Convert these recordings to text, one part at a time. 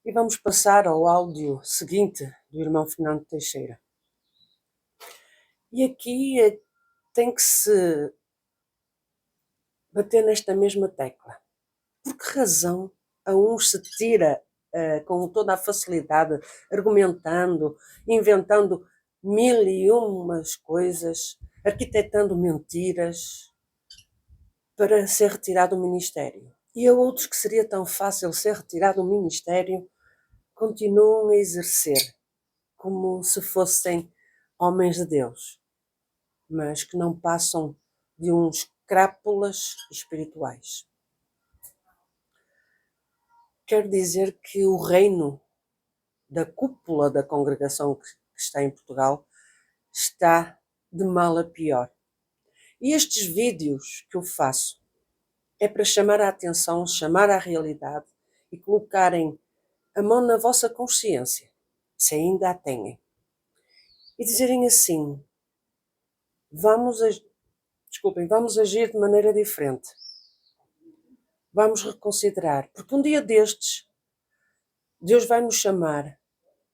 E vamos passar ao áudio seguinte do irmão Fernando Teixeira. E aqui tem que se bater nesta mesma tecla. Por que razão a uns se tira com toda a facilidade, argumentando, inventando mil e umas coisas, arquitetando mentiras para ser retirado do ministério? E a outros que seria tão fácil ser retirado do ministério continuam a exercer como se fossem homens de Deus, mas que não passam de uns crápulas espirituais. Quero dizer que o reino da cúpula da congregação que está em Portugal está de mal a pior. E estes vídeos que eu faço é para chamar a atenção, chamar à realidade e colocarem a mão na vossa consciência, se ainda a têm, e dizerem assim: vamos agir de maneira diferente. Vamos reconsiderar, porque um dia destes Deus vai nos chamar,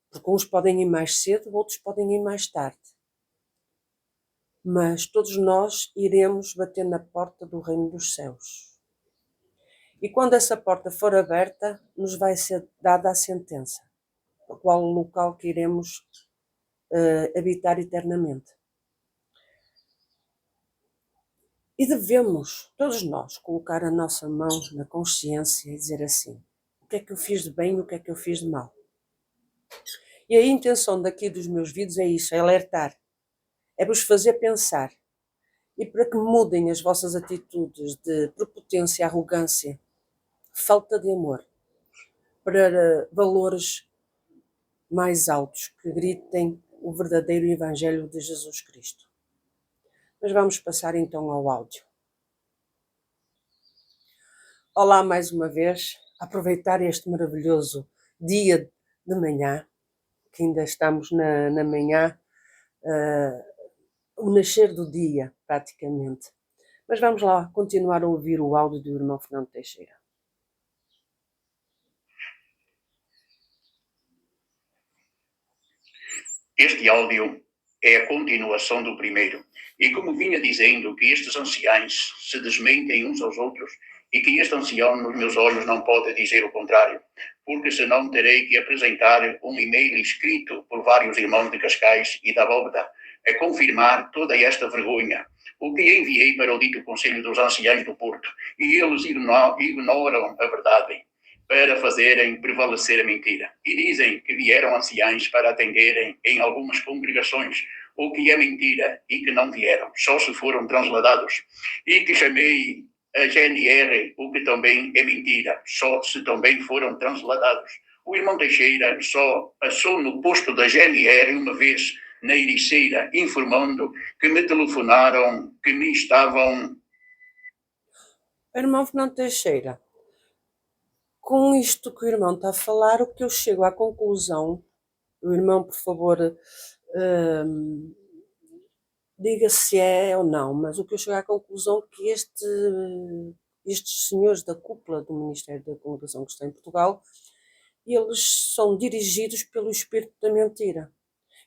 porque uns podem ir mais cedo, outros podem ir mais tarde. Mas todos nós iremos bater na porta do reino dos céus. E quando essa porta for aberta, nos vai ser dada a sentença, para qual local que iremos habitar eternamente. E devemos, todos nós, colocar a nossa mão na consciência e dizer assim: o que é que eu fiz de bem e o que é que eu fiz de mal? E a intenção daqui dos meus vídeos é isso, é alertar, é vos fazer pensar, e para que mudem as vossas atitudes de prepotência, arrogância, falta de amor, para valores mais altos, que gritem o verdadeiro Evangelho de Jesus Cristo. Mas vamos passar então ao áudio. Olá mais uma vez, aproveitar este maravilhoso dia de manhã, que ainda estamos na manhã, o nascer do dia, praticamente. Mas vamos lá continuar a ouvir o áudio do irmão Fernando Teixeira. Este áudio é a continuação do primeiro. E como vinha dizendo que estes anciães se desmentem uns aos outros, e que este ancião nos meus olhos não pode dizer o contrário, porque senão terei que apresentar um e-mail escrito por vários irmãos de Cascais e da Bóveda, a confirmar toda esta vergonha, o que enviei para o dito Conselho dos Anciães do Porto, e eles ignoram a verdade para fazerem prevalecer a mentira. E dizem que vieram anciães para atenderem em algumas congregações, o que é mentira, e que não vieram, só se foram transladados. E que chamei a GNR, o que também é mentira, só se também foram transladados. O irmão Teixeira só passou no posto da GNR uma vez, na Ericeira, informando que me telefonaram, que me estavam... Irmão Fernando Teixeira, com isto que o irmão está a falar, o que eu chego à conclusão, o irmão, por favor, diga se é ou não, mas o que eu chego à conclusão é que estes senhores da cúpula do Ministério da Congregação que está em Portugal, eles são dirigidos pelo espírito da mentira.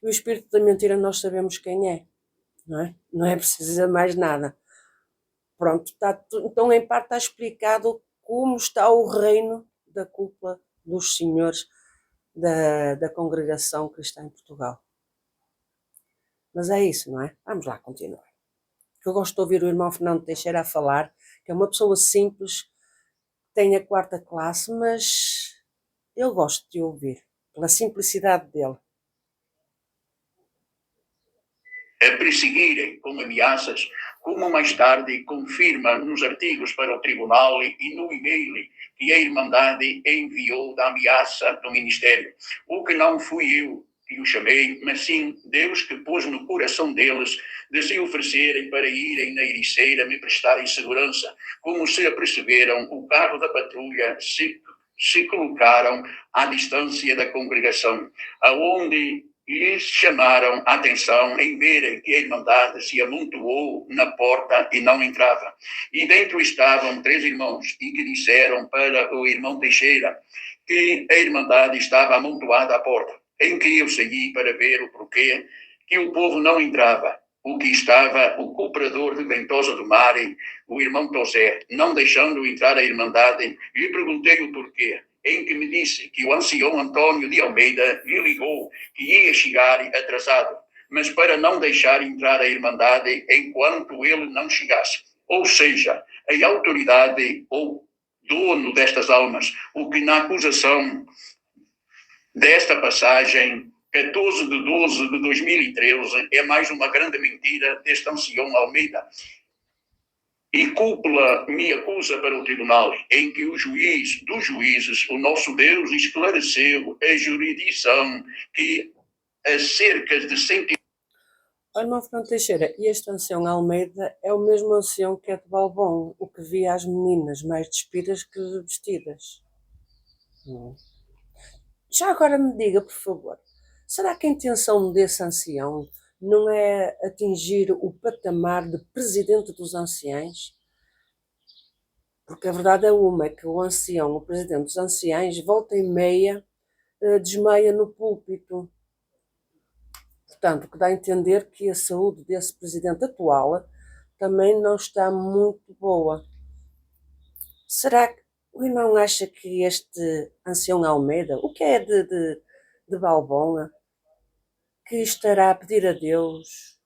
E o espírito da mentira nós sabemos quem é, não é? Não é preciso dizer mais nada. Pronto, então em parte está explicado como está o reino da cúpula dos senhores da congregação cristã em Portugal. Mas é isso, não é? Vamos lá continuar. Eu gosto de ouvir o irmão Fernando Teixeira a falar, que é uma pessoa simples, tem a quarta classe, mas eu gosto de ouvir, pela simplicidade dele. A perseguirem com ameaças, como mais tarde confirma nos artigos para o tribunal e no e-mail que a Irmandade enviou da ameaça do Ministério. O que não fui eu que o chamei, mas sim Deus que pôs no coração deles de se oferecerem para irem na Ericeira me prestarem segurança. Como se aperceberam, o carro da patrulha se colocaram à distância da congregação, aonde lhes chamaram a atenção em verem que a Irmandade se amontoou na porta e não entrava. E dentro estavam 3 irmãos, e que disseram para o irmão Teixeira que a Irmandade estava amontoada à porta. Em que eu saí para ver o porquê que o povo não entrava. O que estava o cooperador de Ventosa do Mar, o irmão Tosé, não deixando entrar a Irmandade, lhe perguntei o porquê, em que me disse que o ancião Antônio de Almeida lhe ligou que ia chegar atrasado, mas para não deixar entrar a Irmandade enquanto ele não chegasse. Ou seja, a autoridade ou dono destas almas, o que na acusação desta passagem 14 de 12 de 2013 é mais uma grande mentira deste ancião Almeida. E cúpula me acusa para o tribunal, em que o juiz dos juízes, o nosso Deus, esclareceu a jurisdição que acerca de 100... Irmão Fernando Teixeira, e este ancião Almeida é o mesmo ancião que é de Balbon, o que via as meninas mais despidas que vestidas. Já agora me diga, por favor, será que a intenção desse ancião não é atingir o patamar de presidente dos anciães? Porque a verdade é uma, é que o ancião, o presidente dos anciães, volta e meia, desmaia no púlpito. Portanto, o que dá a entender que a saúde desse presidente atual também não está muito boa. Será que o irmão acha que este ancião Almeida, o que é de Balbon, que estará a pedir a Deus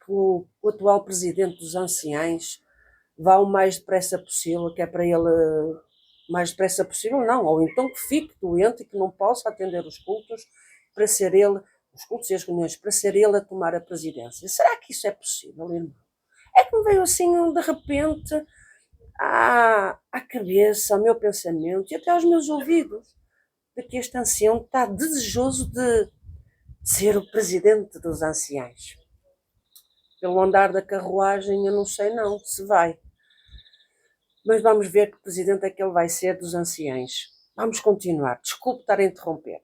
que o atual presidente dos anciães vá o mais depressa possível, que é para ele mais depressa possível, não, ou então que fique doente e que não possa atender os cultos, para ser ele, os cultos e as reuniões, para ser ele a tomar a presidência. Será que isso é possível, irmão? É que me veio assim, de repente, à cabeça, ao meu pensamento e até aos meus ouvidos, de que este ancião está desejoso de ser o presidente dos anciães. Pelo andar da carruagem, eu não sei não se vai. Mas vamos ver que presidente é que ele vai ser dos anciães. Vamos continuar. Desculpe estar a interromper.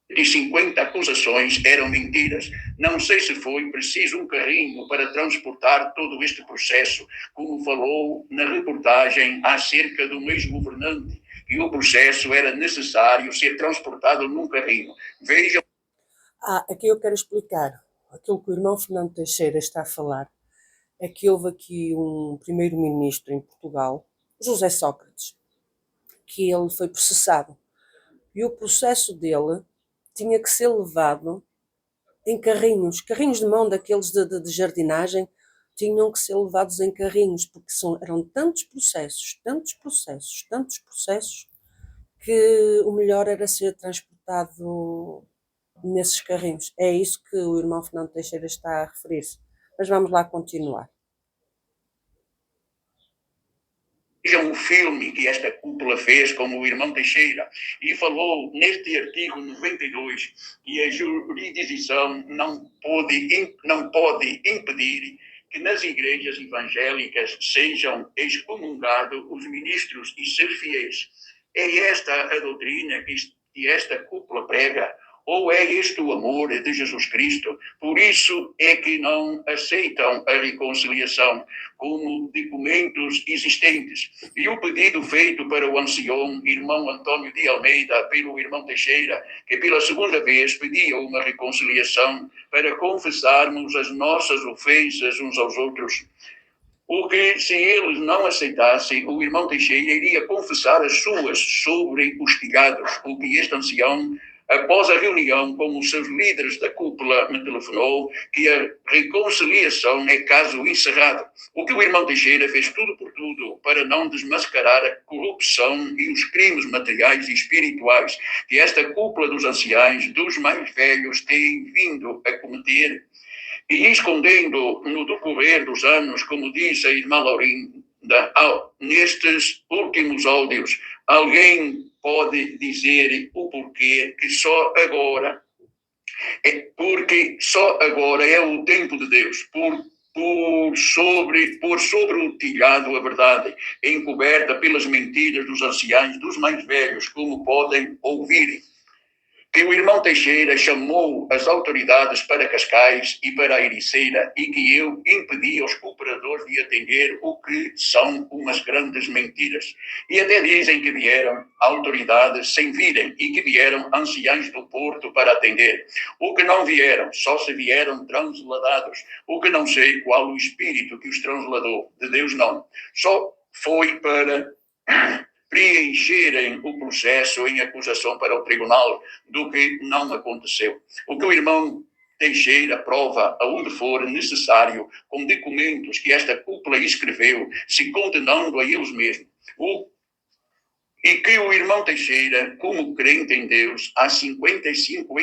De 50 acusações eram mentiras. Não sei se foi preciso um carrinho para transportar todo este processo, como falou na reportagem acerca do ex-governante, e o processo era necessário ser transportado num carrinho. Vejam. Aqui eu quero explicar. Aquilo que o irmão Fernando Teixeira está a falar é que houve aqui um primeiro-ministro em Portugal, José Sócrates, que ele foi processado. E o processo dele tinha que ser levado em carrinhos de mão daqueles de jardinagem, tinham que ser levados em carrinhos, porque eram tantos processos, que o melhor era ser transportado nesses carrinhos. É isso que o irmão Fernando Teixeira está a referir-se. Mas vamos lá continuar. Vejam o filme que esta cúpula fez com o irmão Teixeira e falou neste artigo 92 que a jurisdição não pode impedir que nas igrejas evangélicas sejam excomungados os ministros e seus fiéis. É esta a doutrina que esta cúpula prega? Ou é este o amor de Jesus Cristo? Por isso é que não aceitam a reconciliação como documentos existentes. E o pedido feito para o ancião irmão Antônio de Almeida pelo irmão Teixeira, que pela segunda vez pedia uma reconciliação para confessarmos as nossas ofensas uns aos outros. Porque se eles não aceitassem, o irmão Teixeira iria confessar as suas sobre os pecados, o que este ancião, após a reunião com os seus líderes da cúpula, me telefonou que a reconciliação é caso encerrado. O que o irmão Teixeira fez tudo por tudo para não desmascarar a corrupção e os crimes materiais e espirituais que esta cúpula dos anciães, dos mais velhos, tem vindo a cometer. E escondendo no decorrer dos anos, como diz a irmã Laurinda, nestes últimos áudios, alguém pode dizer o porquê que só agora, porque só agora é o tempo de Deus, por sobre o telhado a verdade, encoberta pelas mentiras dos anciãos, dos mais velhos, como podem ouvir. que o irmão Teixeira chamou as autoridades para Cascais e para a Ericeira e que eu impedi aos cooperadores de atender, o que são umas grandes mentiras. E até dizem que vieram autoridades sem virem e que vieram anciães do Porto para atender. O que não vieram, só se vieram transladados. O que não sei qual o espírito que os transladou. De Deus não. Só foi para preencherem o processo em acusação para o tribunal, do que não aconteceu. O que o irmão Teixeira prova aonde for necessário, com documentos que esta cúpula escreveu, se condenando a eles mesmos. E que o irmão Teixeira, como crente em Deus, há 55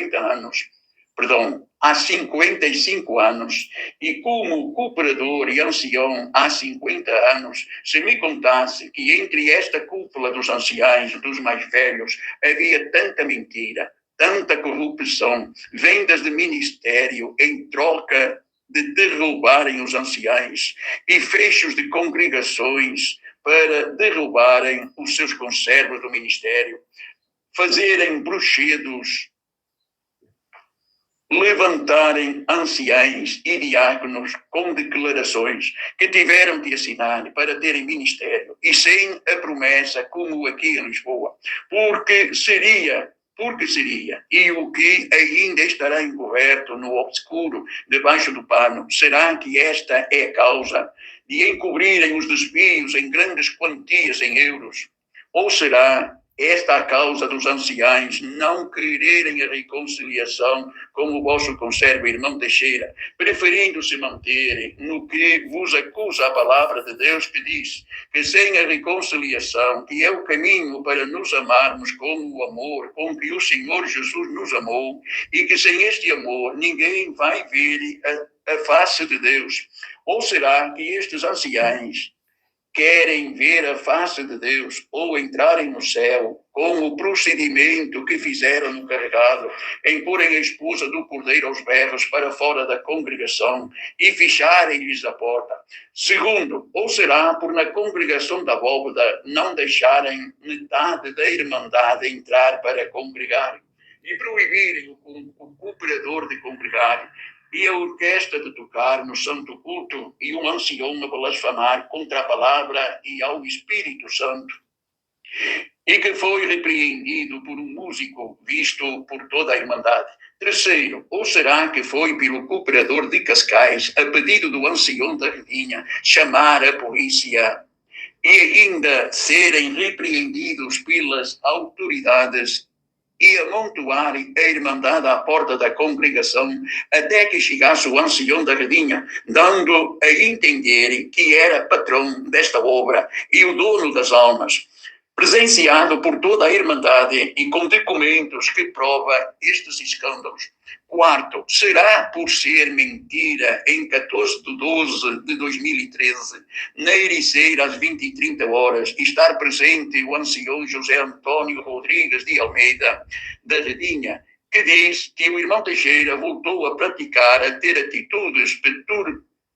anos, e como cooperador e ancião há 50 anos, se me contasse que entre esta cúpula dos anciães, dos mais velhos, havia tanta mentira, tanta corrupção, vendas de ministério em troca de derrubarem os anciães e fechos de congregações para derrubarem os seus conservos do ministério, fazerem bruxedos, levantarem anciães e diáconos com declarações que tiveram de assinar para terem ministério e sem a promessa, como aqui em Lisboa, porque seria, e o que ainda estará encoberto no obscuro, debaixo do pano, será que esta é a causa de encobrirem os desvios em grandes quantias em euros? Ou será esta a causa dos anciães não quererem a reconciliação, como o vosso conservo irmão Teixeira, preferindo se manterem no que vos acusa a palavra de Deus, que diz que sem a reconciliação, que é o caminho para nos amarmos com o amor com que o Senhor Jesus nos amou, e que sem este amor ninguém vai ver a face de Deus? Ou será que estes anciães querem ver a face de Deus ou entrarem no céu com o procedimento que fizeram no carregado, em porem a esposa do cordeiro aos berros para fora da congregação e fecharem-lhes a porta? Segundo, ou será por na congregação da abóbada não deixarem metade da irmandade entrar para congregar e proibirem o cooperador de congregar e a orquestra de tocar no santo culto e um ancião a blasfemar contra a palavra e ao Espírito Santo, e que foi repreendido por um músico visto por toda a Irmandade? Terceiro, ou será que foi pelo cooperador de Cascais, a pedido do ancião da Redinha, chamar a polícia e ainda serem repreendidos pelas autoridades e amontoarem a Irmandade à porta da congregação até que chegasse o ancião da Redinha, dando a entender que era patrão desta obra e o dono das almas, presenciado por toda a Irmandade e com documentos que provam estes escândalos? Quarto, será por ser mentira em 14/12/2013, na Ericeira, às 20h30, estar presente o ancião José Antônio Rodrigues de Almeida, da Redinha, que diz que o irmão Teixeira voltou a praticar, a ter atitudes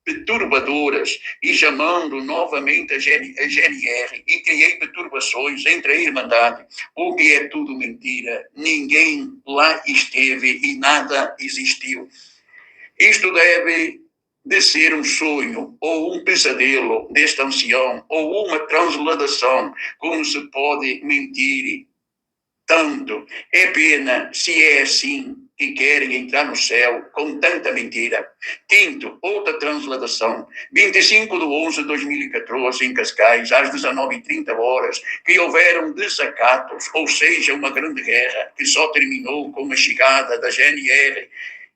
perturbadoras e chamando novamente a GNR e criei perturbações entre a Irmandade, o que é tudo mentira. Ninguém lá esteve e nada existiu. Isto deve de ser um sonho ou um pesadelo deste ancião ou uma transladação. Como se pode mentir tanto? É pena se é assim que querem entrar no céu com tanta mentira. Quinto, outra transladação. 25/11/2014, em Cascais, às 19h30, que houveram desacatos, ou seja, uma grande guerra, que só terminou com a chegada da GNR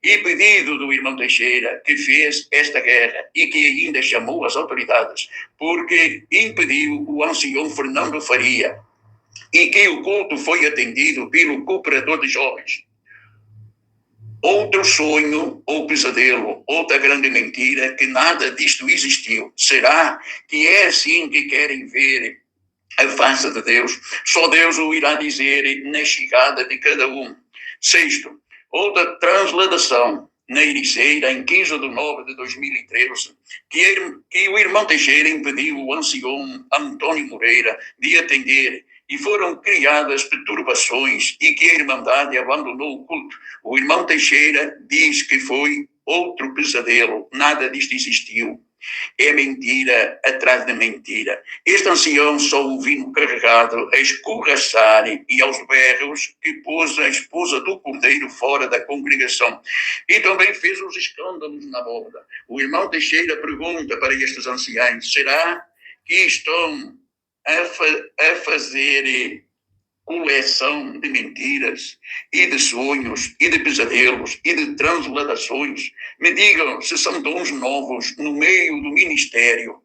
e pedido do irmão Teixeira, que fez esta guerra e que ainda chamou as autoridades, porque impediu o ancião Fernando Faria, e que o culto foi atendido pelo cooperador de jovens. Outro sonho ou pesadelo, outra grande mentira, que nada disto existiu. Será que é assim que querem ver a face de Deus? Só Deus o irá dizer na chegada de cada um. Sexto, outra transladação na Ericeira, em 15/9/2013, que o irmão Teixeira impediu o ancião Antônio Moreira de atender e foram criadas perturbações e que a Irmandade abandonou o culto. O irmão Teixeira diz que foi outro pesadelo, nada disto existiu. É mentira atrás de mentira. Este ancião só o vino carregado a escorraçar e aos berros que pôs a esposa do cordeiro fora da congregação. E também fez os escândalos na borda. O irmão Teixeira pergunta para estes anciãos: será que estão a fazer coleção de mentiras e de sonhos e de pesadelos e de transladações? Me digam se são dons novos no meio do ministério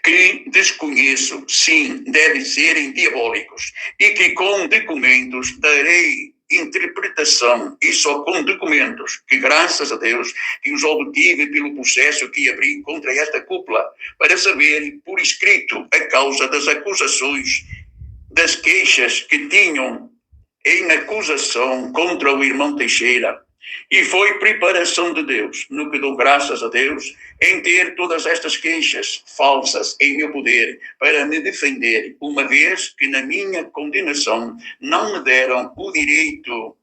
que desconheço. Sim, devem serem diabólicos, e que com documentos darei interpretação, e só com documentos, que graças a Deus que os obtive pelo processo que abri contra esta cúpula, para saber por escrito a causa das acusações, das queixas que tinham em acusação contra o irmão Teixeira. E foi preparação de Deus, no que dou graças a Deus, em ter todas estas queixas falsas em meu poder para me defender, uma vez que na minha condenação não me deram o direito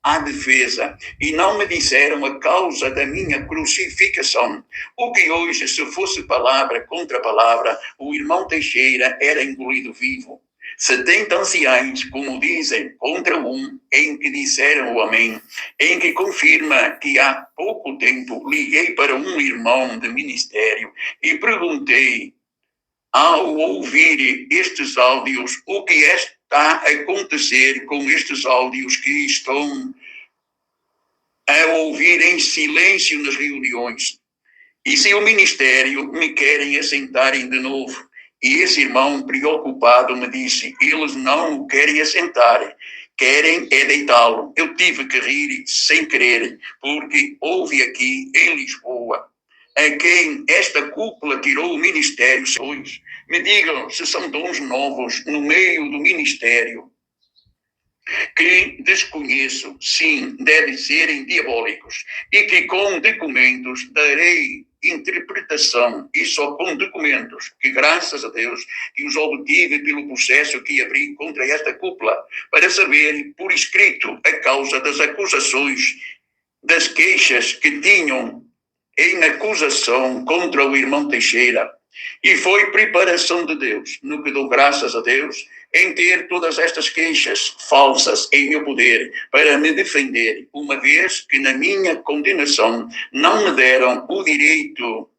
à defesa e não me disseram a causa da minha crucificação. O que hoje, se fosse palavra contra palavra, o irmão Teixeira era engolido vivo. 70 anciãos, como dizem, contra um, em que disseram o amém, em que confirma que há pouco tempo liguei para um irmão de ministério e perguntei, ao ouvir estes áudios, o que está a acontecer com estes áudios que estão a ouvir em silêncio nas reuniões. E se o ministério me querem assentarem de novo? E esse irmão preocupado me disse, eles não o querem assentar, querem é deitá-lo. Eu tive que rir sem querer, porque houve aqui em Lisboa, a quem esta cúpula tirou o ministério. Me digam se são dons novos no meio do ministério que desconheço. Sim, devem serem diabólicos, e que com documentos darei interpretação, e só com documentos, que graças a Deus que os obtive pelo processo que abri contra esta cúpula, para saber por escrito a causa das acusações, das queixas que tinham em acusação contra o irmão Teixeira. E foi preparação de Deus, no que dou graças a Deus, em ter todas estas queixas falsas em meu poder para me defender, uma vez que na minha condenação não me deram o direito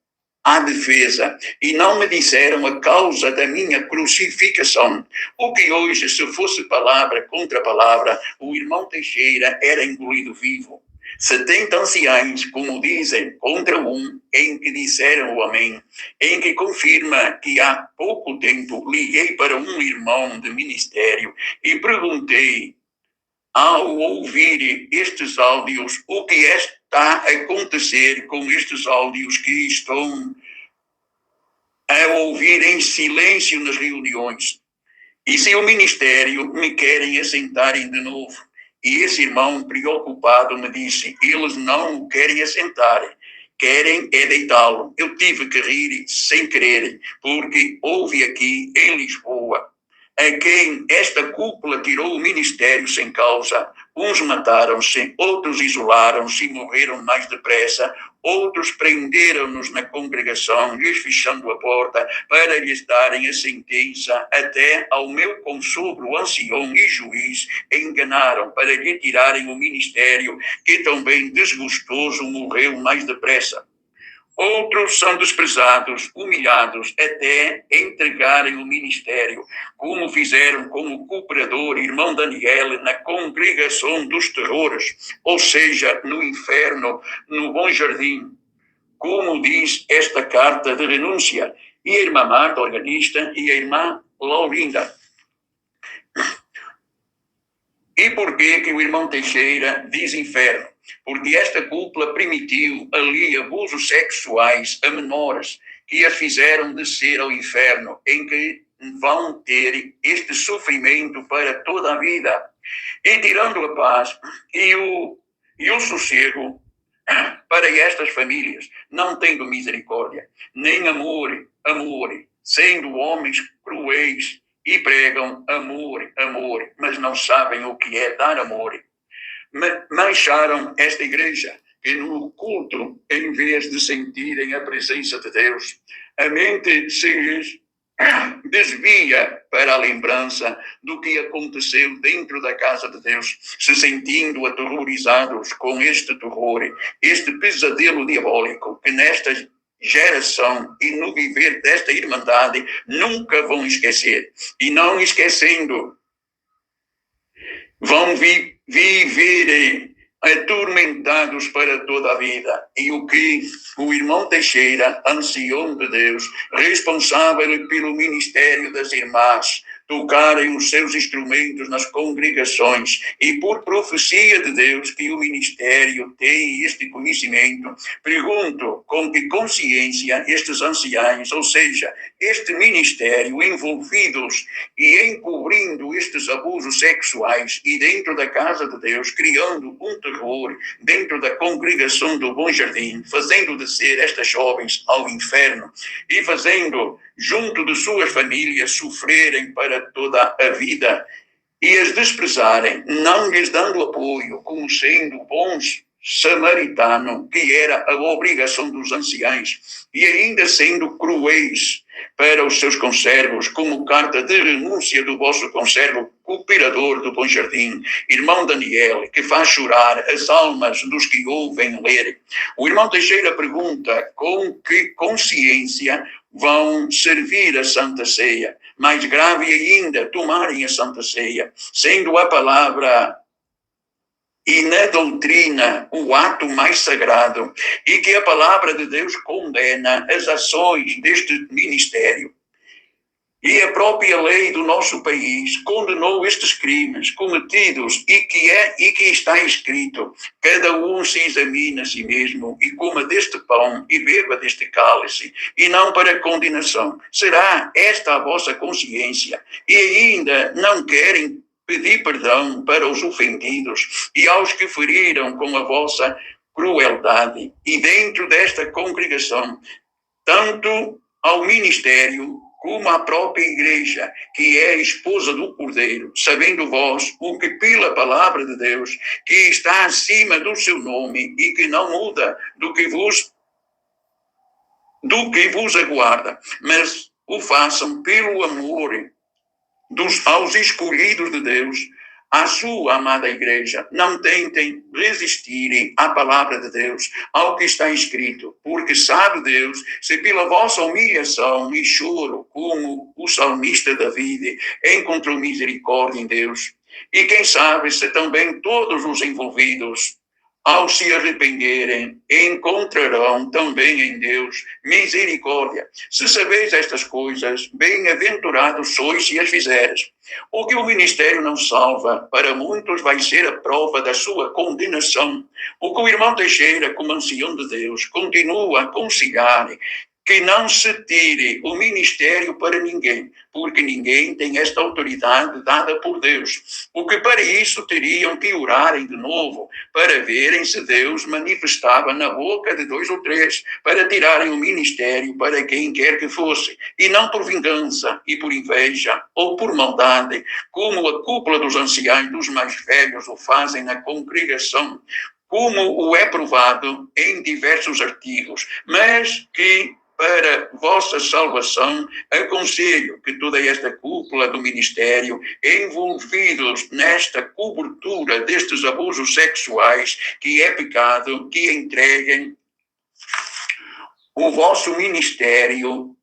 à defesa e não me disseram a causa da minha crucificação. O que hoje, se fosse palavra contra palavra, o irmão Teixeira era engolido vivo. 70 anciãos, como dizem, contra um, em que disseram o amém, em que confirma que há pouco tempo liguei para um irmão de ministério e perguntei, ao ouvir estes áudios, o que está a acontecer com estes áudios que estão a ouvir em silêncio nas reuniões? E se o ministério me querem assentarem de novo? E esse irmão preocupado me disse, eles não o querem assentar, querem é deitá-lo. Eu tive que rir sem querer, porque houve aqui em Lisboa, a quem esta cúpula tirou o ministério sem causa. Uns mataram-se, outros isolaram-se e morreram mais depressa, outros prenderam-nos na congregação, lhes fechando a porta, para lhes darem a sentença. Até ao meu consogro, ancião e juiz, enganaram para lhe tirarem o ministério, que também desgostoso morreu mais depressa. Outros são desprezados, humilhados, até entregarem o ministério, como fizeram com o cooperador irmão Daniel na congregação dos terrores, ou seja, no inferno, no Bom Jardim, como diz esta carta de renúncia, e a irmã Marta, organista, e a irmã Laurinda. E por que o irmão Teixeira diz inferno? Porque esta cúpula permitiu ali abusos sexuais a menores, que as fizeram descer ao inferno, em que vão ter este sofrimento para toda a vida. E tirando a paz e o sossego para estas famílias, não tendo misericórdia, nem amor, sendo homens cruéis e pregam amor, amor, mas não sabem o que é dar amor. Mancharam esta igreja, que no culto, em vez de sentirem a presença de Deus, a mente se lhes desvia para a lembrança do que aconteceu dentro da casa de Deus, se sentindo aterrorizados com este terror, este pesadelo diabólico que nesta geração e no viver desta irmandade nunca vão esquecer. E não esquecendo, vão viver atormentados para toda a vida. E o que o irmão Teixeira, ancião de Deus, responsável pelo ministério das irmãs, tocarem os seus instrumentos nas congregações e por profecia de Deus que o ministério tem este conhecimento, pergunto com que consciência estes anciãos, ou seja, este ministério, envolvidos e encobrindo estes abusos sexuais e dentro da casa de Deus, criando um terror dentro da congregação do Bom Jardim, fazendo descer estas jovens ao inferno e fazendo, junto de suas famílias, sofrerem para toda a vida e as desprezarem, não lhes dando apoio, como sendo bons samaritano, que era a obrigação dos anciãos, e ainda sendo cruéis para os seus conservos, como carta de renúncia do vosso conservo, cooperador do Bom Jardim, irmão Daniel, que faz chorar as almas dos que ouvem ler. O irmão Teixeira pergunta com que consciência vão servir a Santa Ceia. Mais grave ainda, tomarem a Santa Ceia, sendo a palavra e na doutrina o ato mais sagrado, e que a palavra de Deus condena as ações deste ministério. E a própria lei do nosso país condenou estes crimes cometidos e que está escrito: cada um se examina a si mesmo e coma deste pão e beba deste cálice, e não para condenação. Será esta a vossa consciência? E ainda não querem pedir perdão para os ofendidos e aos que feriram com a vossa crueldade. E dentro desta congregação, tanto ao ministério como à própria igreja, que é a esposa do Cordeiro, sabendo vós o que pela palavra de Deus, que está acima do seu nome e que não muda do que vos aguarda, mas o façam pelo amor aos escolhidos de Deus, à sua amada igreja. Não tentem resistirem à palavra de Deus, ao que está escrito, porque sabe Deus, se pela vossa humilhação e choro, como o salmista David, encontrou misericórdia em Deus. E quem sabe se também todos os envolvidos, ao se arrependerem, encontrarão também em Deus misericórdia. Se sabeis estas coisas, bem-aventurados sois se as fizeres. O que o ministério não salva, para muitos vai ser a prova da sua condenação. O que o irmão Teixeira, como ancião de Deus, continua a aconselhar que não se tire o ministério para ninguém, porque ninguém tem esta autoridade dada por Deus. O que para isso teriam que orarem de novo, para verem se Deus manifestava na boca de 2 ou 3, para tirarem o ministério para quem quer que fosse, e não por vingança e por inveja ou por maldade, como a cúpula dos anciãos dos mais velhos o fazem na congregação, como o é provado em diversos artigos, mas que para vossa salvação, aconselho que toda esta cúpula do ministério, envolvidos nesta cobertura destes abusos sexuais, que é pecado, que entreguem o vosso ministério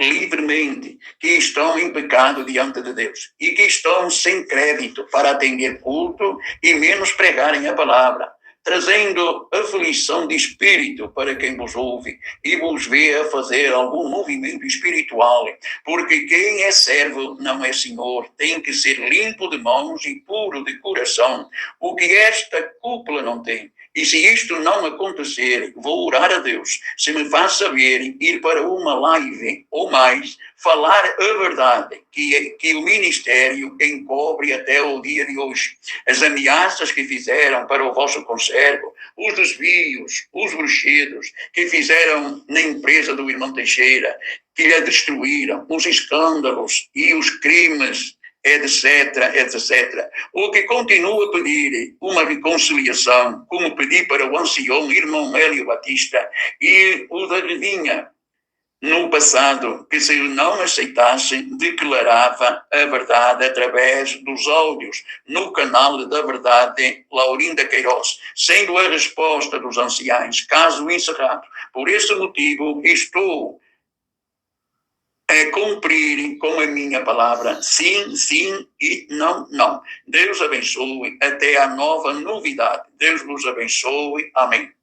livremente, que estão em pecado diante de Deus e que estão sem crédito para atender culto e menos pregarem a palavra, trazendo aflição de espírito para quem vos ouve e vos vê a fazer algum movimento espiritual, porque quem é servo não é senhor, tem que ser limpo de mãos e puro de coração, o que esta cúpula não tem. E se isto não acontecer, vou orar a Deus, se me faz saber ir para uma live ou mais, falar a verdade que o ministério encobre até o dia de hoje. As ameaças que fizeram para o vosso conservo, os desvios, os bruxedos que fizeram na empresa do irmão Teixeira, que a destruíram, os escândalos e os crimes, etc, etc. O que continua a pedir uma reconciliação, como pedi para o ancião irmão Hélio Batista e o da Redinha, no passado, que se ele não aceitasse, declarava a verdade através dos áudios no canal da verdade Laurinda Queiroz, sendo a resposta dos anciães, caso encerrado. Por esse motivo, estou a cumprir com a minha palavra, sim, sim e não, não. Deus abençoe até a nova novidade. Deus vos abençoe. Amém.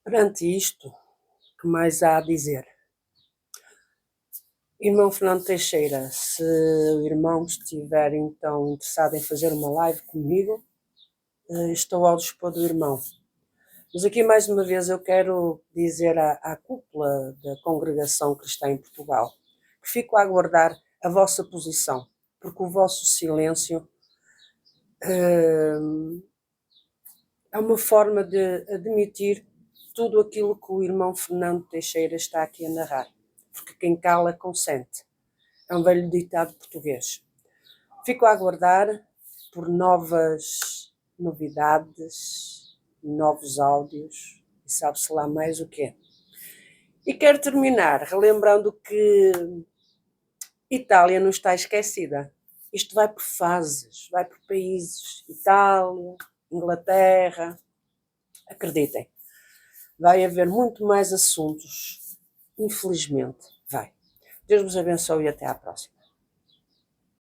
Perante isto, que mais há a dizer? Irmão Fernando Teixeira, se o irmão estiver então interessado em fazer uma live comigo, estou ao dispor do irmão. Mas aqui mais uma vez eu quero dizer à cúpula da congregação cristã em Portugal que fico a aguardar a vossa posição, porque o vosso silêncio é uma forma de admitir tudo aquilo que o irmão Fernando Teixeira está aqui a narrar, porque quem cala consente. É um velho ditado português. Fico a aguardar por novas novidades, novos áudios e sabe-se lá mais o quê. E quero terminar relembrando que Itália não está esquecida. Isto vai por fases, vai por países. Itália, Inglaterra. Acreditem, vai haver muito mais assuntos. Infelizmente, vai. Deus vos abençoe e até à próxima.